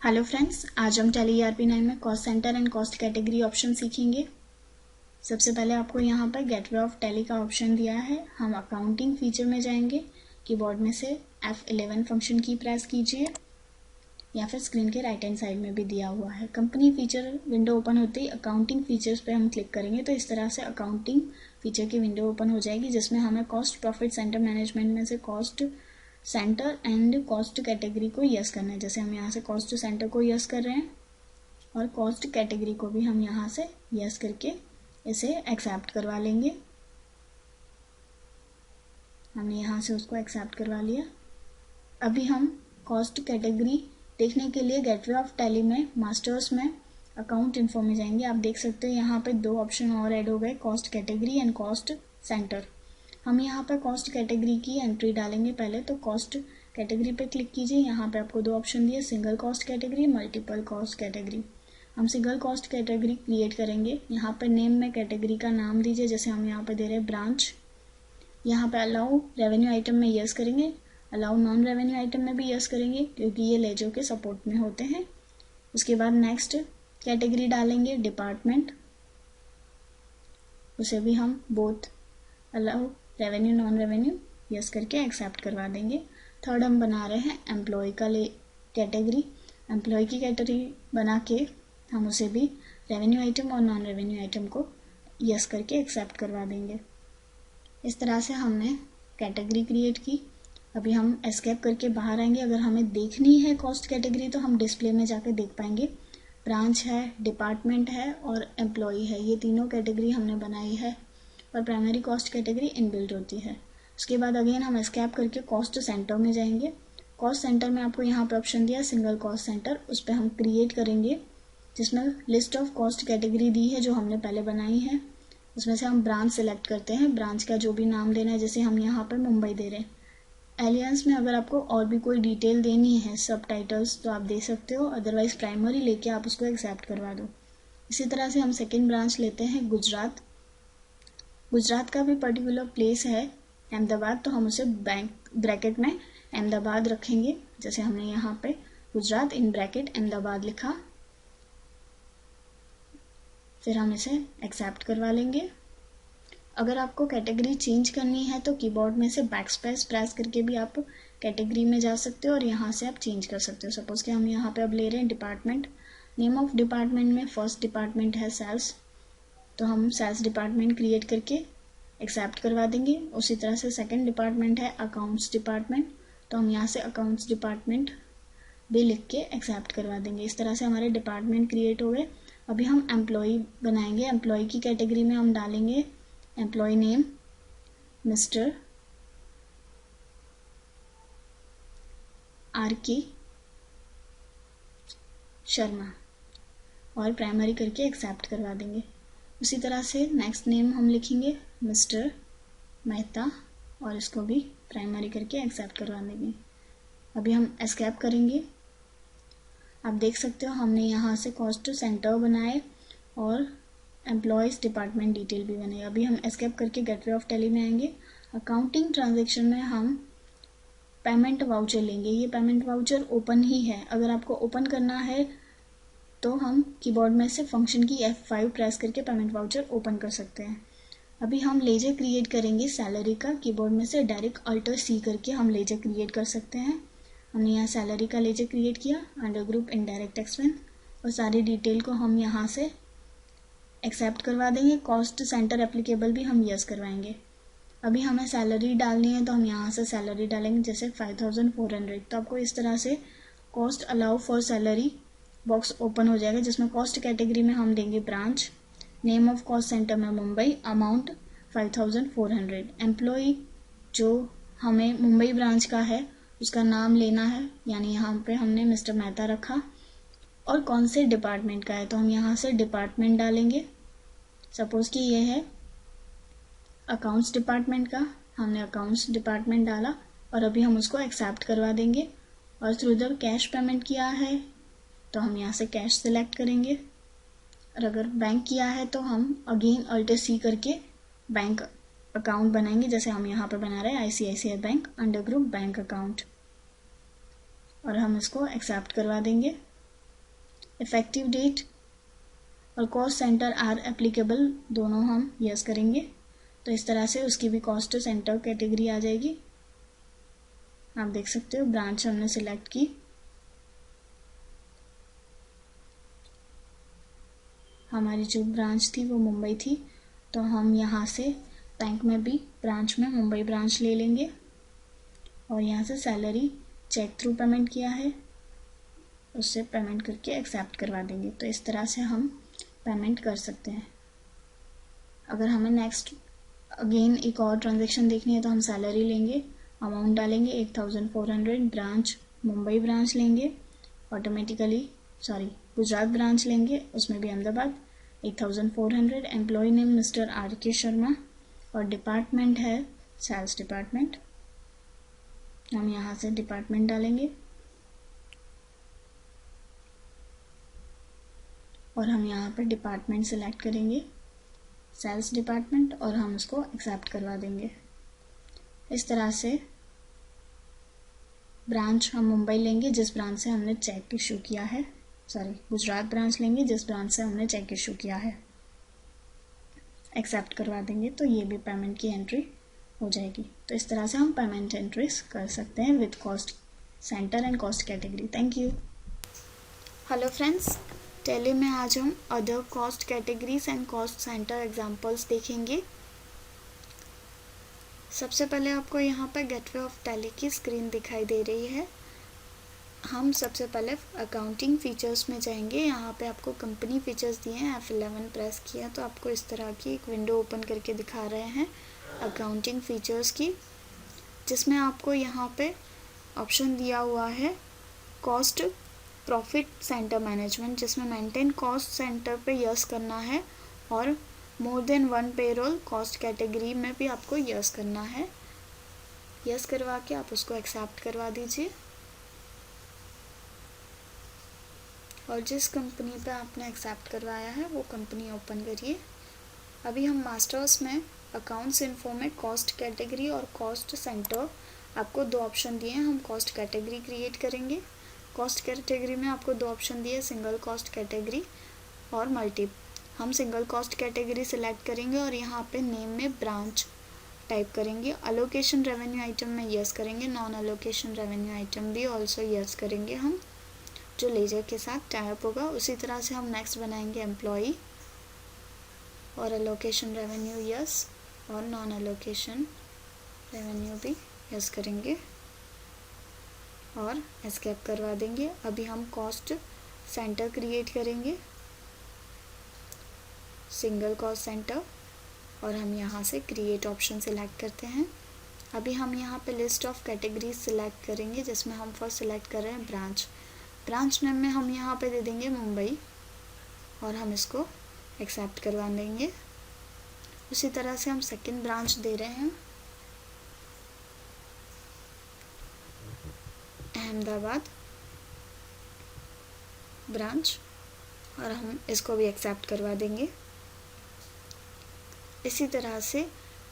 Hello friends, आज हम tally ERP9 में cost centre and cost category option सीखेंगे। सबसे पहले आपको यहाँ पर गेटवे ऑफ टैली का ऑप्शन दिया है। हम अकाउंटिंग फीचर में जाएंगे। कीबोर्ड में से F11 फंक्शन की प्रेस कीजिए या फिर स्क्रीन के राइट हैंड साइड में भी दिया हुआ है। कंपनी फीचर विंडो ओपन होते ही अकाउंटिंग फीचर्स पे हम क्लिक करेंगे तो इस तरह से अकाउंटिंग फीचर की विंडो ओपन हो जाएगी, जिसमें हमें कॉस्ट प्रॉफिट सेंटर मैनेजमेंट में से cost centre and cost category को यस करना है। जैसे हम यहाँ से कॉस्ट सेंटर को यस कर रहे हैं और कॉस्ट कैटेगरी को भी हम यहाँ से यस करके इसे एक्सेप्ट करवा लेंगे। हमने यहाँ से उसको एक्सेप्ट करवा लिया। अभी हम कॉस्ट कैटेगरी देखने के लिए गेटवे ऑफ टैली में मास्टर्स में अकाउंट इन्फो में जाएंगे। आप देख सकते हैं यहाँ पे दो ऑप्शन और ऐड हो गए, cost category and cost centre. हम यहाँ पर कॉस्ट कैटेगरी की एंट्री डालेंगे। पहले तो कॉस्ट कैटेगरी पे क्लिक कीजिए। यहाँ पे आपको दो ऑप्शन दिए, single cost category, multiple cost category. हम सिंगल कॉस्ट कैटेगरी क्रिएट करेंगे। यहाँ पर नेम में कैटेगरी का नाम दीजिए, जैसे हम यहाँ पे दे रहे हैं ब्रांच। यहाँ पे अलाउ रेवेन्यू आइटम में यस करेंगे, अलाउ नॉन रेवेन्यू आइटम में भी यस करेंगे क्योंकि ये लेजो के सपोर्ट में होते हैं। उसके बाद नेक्स्ट कैटेगरी डालेंगे डिपार्टमेंट, उसे भी हम both allow revenue non revenue yes करके एक्सेप्ट करवा देंगे। थर्ड हम बना रहे हैं एम्प्लॉय का कैटेगरी। एम्प्लॉय की कैटेगरी बना के हम उसे भी रेवेन्यू आइटम और नॉन रेवेन्यू आइटम को यस करके एक्सेप्ट करवा देंगे। इस तरह से हमने कैटेगरी क्रिएट की। अभी हम एस्केप करके बाहर आएंगे। अगर हमें देखनी है कॉस्ट कैटेगरी तो हम डिस्प्ले में जाके देख पाएंगे। ब्रांच है, डिपार्टमेंट है और एम्प्लॉय है, ये तीनों कैटेगरी हमने बनाई है और प्राइमरी कॉस्ट कैटेगरी इनबिल्ट होती है। उसके बाद अगेन हम एस्केप करके कॉस्ट सेंटर में जाएंगे। कॉस्ट सेंटर में आपको यहाँ पे ऑप्शन दिया सिंगल कॉस्ट सेंटर, उस पर हम क्रिएट करेंगे, जिसमें लिस्ट ऑफ कॉस्ट कैटेगरी दी है जो हमने पहले बनाई है। उसमें से हम ब्रांच सेलेक्ट करते हैं, ब्रांच का जो भी नाम देना है, जैसे हम यहाँ पर मुंबई दे रहे हैं। एलियंस में अगर आपको और भी कोई डिटेल देनी है, सब टाइटल्स, तो आप दे सकते हो, अदरवाइज प्राइमरी लेके आप उसको एक्सेप्ट करवा दो। इसी तरह से हम सेकेंड ब्रांच लेते हैं गुजरात। गुजरात का भी पर्टिकुलर प्लेस है अहमदाबाद, तो हम उसे ब्रैकेट में अहमदाबाद रखेंगे। जैसे हमने यहाँ पे गुजरात इन ब्रैकेट अहमदाबाद लिखा, फिर हम इसे एक्सेप्ट करवा लेंगे। अगर आपको कैटेगरी चेंज करनी है तो कीबोर्ड में से बैकस्पेस प्रेस करके भी आप कैटेगरी में जा सकते हो और यहाँ से आप चेंज कर सकते हो। सपोज कि हम यहाँ पे अब ले रहे हैं डिपार्टमेंट। नेम ऑफ डिपार्टमेंट में फर्स्ट डिपार्टमेंट है सेल्स, तो हम सेल्स डिपार्टमेंट क्रिएट करके एक्सेप्ट करवा देंगे। उसी तरह से सेकंड डिपार्टमेंट है अकाउंट्स डिपार्टमेंट, तो हम यहाँ से अकाउंट्स डिपार्टमेंट भी लिख के एक्सेप्ट करवा देंगे। इस तरह से हमारे डिपार्टमेंट क्रिएट हो गए। अभी हम एम्प्लॉय बनाएंगे। एम्प्लॉय की कैटेगरी में हम डालेंगे employee name mister RK Sharma और प्राइमरी करके एक्सेप्ट करवा देंगे। उसी तरह से नेक्स्ट नेम हम लिखेंगे मिस्टर मेहता और इसको भी प्राइमरी करके एक्सेप्ट करवा देंगे। अभी हम एस्केप करेंगे। आप देख सकते हो हमने यहाँ से कॉस्ट सेंटर बनाए और एम्प्लॉयज़ डिपार्टमेंट डिटेल भी बनाई। अभी हम एस्केप करके गेटवे ऑफ टैली में आएंगे। अकाउंटिंग ट्रांजेक्शन में हम पेमेंट वाउचर लेंगे। ये पेमेंट वाउचर ओपन ही है। अगर आपको ओपन करना है तो हम कीबोर्ड में से फंक्शन की F5 प्रेस करके पेमेंट वाउचर ओपन कर सकते हैं। अभी हम लेजर क्रिएट करेंगे सैलरी का। कीबोर्ड में से डायरेक्ट Alt+C करके हम लेजर क्रिएट कर सकते हैं। हमने यहाँ सैलरी का लेजर क्रिएट किया, अंडर ग्रुप इनडायरेक्ट एक्सपेंस, और सारी डिटेल को हम यहाँ से एक्सेप्ट करवा देंगे। कॉस्ट सेंटर एप्लीकेबल भी हम यस करवाएंगे। अभी हमें सैलरी डालनी है तो हम यहाँ से सैलरी डालेंगे, जैसे 5400। तो आपको इस तरह से cost allow for salary box open हो जाएगा, जिसमें कॉस्ट कैटेगरी में हम देंगे branch, name of cost centre में मुंबई, अमाउंट 5400। एम्प्लॉय जो हमें मुंबई ब्रांच का है उसका नाम लेना है, यानी यहाँ पे हमने मिस्टर मेहता रखा, और कौन से डिपार्टमेंट का है तो हम यहाँ से डिपार्टमेंट डालेंगे। सपोज कि ये है अकाउंट्स डिपार्टमेंट का, हमने अकाउंट्स डिपार्टमेंट डाला और अभी हम उसको एक्सेप्ट करवा देंगे। और थ्रू द कैश पेमेंट किया है तो हम यहाँ से कैश सिलेक्ट करेंगे, और अगर बैंक किया है तो हम अगेन Alt+C करके बैंक अकाउंट बनाएंगे, जैसे हम यहाँ पे बना रहे हैं ICICI bank under group bank account, और हम इसको एक्सेप्ट करवा देंगे। इफ़ेक्टिव डेट और कॉस्ट सेंटर आर एप्लीकेबल दोनों हम यस करेंगे। तो इस तरह से उसकी भी कॉस्ट सेंटर कैटेगरी आ जाएगी। आप देख सकते हो ब्रांच हमने सिलेक्ट की। हमारी जो ब्रांच थी वो मुंबई थी, तो हम यहाँ से बैंक में भी ब्रांच में मुंबई ब्रांच ले लेंगे और यहाँ से सैलरी चेक थ्रू पेमेंट किया है उससे पेमेंट करके एक्सेप्ट करवा देंगे। तो इस तरह से हम पेमेंट कर सकते हैं। अगर हमें नेक्स्ट अगेन एक और ट्रांजेक्शन देखनी है तो हम सैलरी लेंगे, अमाउंट डालेंगे 8400, ब्रांच मुंबई ब्रांच लेंगे ऑटोमेटिकली, गुजरात ब्रांच लेंगे, उसमें भी Ahmedabad 8400, employee name mister R K Sharma और डिपार्टमेंट है सेल्स डिपार्टमेंट। हम यहाँ से डिपार्टमेंट डालेंगे और हम यहाँ पर डिपार्टमेंट सेलेक्ट करेंगे सेल्स डिपार्टमेंट और हम उसको एक्सेप्ट करवा देंगे। इस तरह से ब्रांच हम मुंबई लेंगे जिस ब्रांच से हमने चेक इशू किया है, गुजरात ब्रांच लेंगे जिस ब्रांच से हमने चेक इशू किया है, एक्सेप्ट करवा देंगे। तो ये भी पेमेंट की एंट्री हो जाएगी। तो इस तरह से हम पेमेंट एंट्रीज कर सकते हैं with cost centre and cost category. Thank you. Hello friends, tally में आज हम other cost categories and cost centre examples देखेंगे। सबसे पहले आपको यहाँ पर गेटवे ऑफ टैली की स्क्रीन दिखाई दे रही है। हम सबसे पहले अकाउंटिंग फीचर्स में जाएंगे। यहाँ पे आपको कंपनी फीचर्स दिए हैं, F11 प्रेस किया तो आपको इस तरह की एक विंडो ओपन करके दिखा रहे हैं अकाउंटिंग फीचर्स की, जिसमें आपको यहाँ पे ऑप्शन दिया हुआ है कॉस्ट प्रॉफिट सेंटर मैनेजमेंट, जिसमें मेंटेन कॉस्ट सेंटर पे यस करना है और more than one payroll cost category में भी आपको यस करना है। यस करवा के आप उसको एक्सेप्ट करवा दीजिए और जिस कंपनी पे आपने एक्सेप्ट करवाया है वो कंपनी ओपन करिए। अभी हम मास्टर्स में अकाउंट्स इन्फो में कॉस्ट कैटेगरी और कॉस्ट सेंटर आपको दो ऑप्शन दिए हैं। हम कॉस्ट कैटेगरी क्रिएट करेंगे। कॉस्ट कैटेगरी में आपको दो ऑप्शन दिए, सिंगल कॉस्ट कैटेगरी और मल्टी। हम सिंगल कॉस्ट कैटेगरी सिलेक्ट करेंगे और यहाँ पे नेम में ब्रांच टाइप करेंगे। अलोकेशन रेवेन्यू आइटम में यस करेंगे, नॉन अलोकेशन रेवेन्यू आइटम भी ऑल्सो यस करेंगे हम, जो लेजर के साथ टाइप होगा। उसी तरह से हम नेक्स्ट बनाएंगे एम्प्लॉई और अलोकेशन रेवेन्यू यस और नॉन अलोकेशन रेवेन्यू भी यस करेंगे और एस्केप करवा देंगे। अभी हम कॉस्ट सेंटर क्रिएट करेंगे, सिंगल कॉस्ट सेंटर, और हम यहाँ से क्रिएट ऑप्शन सिलेक्ट करते हैं। अभी हम यहाँ पे लिस्ट ऑफ कैटेगरीज सिलेक्ट करेंगे, जिसमें हम फर्स्ट सिलेक्ट कर रहे हैं ब्रांच। ब्रांच नेम में हम यहाँ पे दे देंगे मुंबई और हम इसको एक्सेप्ट करवा देंगे। उसी तरह से हम सेकंड ब्रांच दे रहे हैं अहमदाबाद ब्रांच और हम इसको भी एक्सेप्ट करवा देंगे। इसी तरह से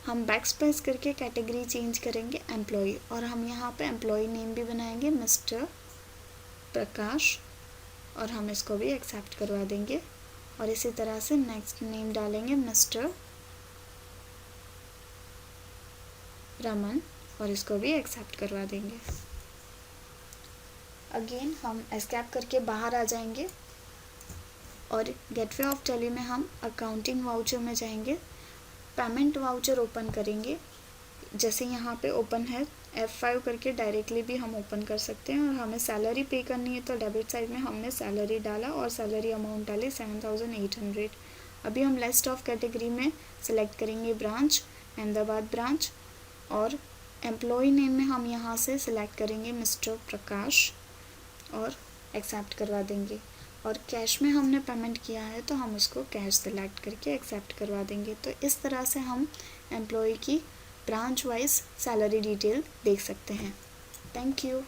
हम बैक स्पेस करके कैटेगरी चेंज करेंगे एम्प्लॉई और हम यहाँ पे एम्प्लॉई नेम भी बनाएंगे मिस्टर प्रकाश और हम इसको भी एक्सेप्ट करवा देंगे। और इसी तरह से नेक्स्ट नेम डालेंगे मिस्टर रमन और इसको भी एक्सेप्ट करवा देंगे। अगेन हम एस्केप करके बाहर आ जाएंगे और गेटवे ऑफ टैली में हम अकाउंटिंग वाउचर में जाएंगे, पेमेंट वाउचर ओपन करेंगे। जैसे यहाँ पे ओपन है F5 करके डायरेक्टली भी हम ओपन कर सकते हैं और हमें सैलरी पे करनी है तो डेबिट साइड में हमने सैलरी डाला और सैलरी अमाउंट डाली 7800। अभी हम लिस्ट ऑफ कैटेगरी में सेलेक्ट करेंगे ब्रांच अहमदाबाद ब्रांच और एम्प्लॉय नेम में हम यहाँ से सिलेक्ट करेंगे मिस्टर प्रकाश और एक्सेप्ट करवा देंगे। और कैश में हमने पेमेंट किया है तो हम उसको कैश सिलेक्ट करके एक्सेप्ट करवा देंगे। तो इस तरह से हम एम्प्लॉय की ब्रांच वाइज सैलरी डिटेल देख सकते हैं। Thank you.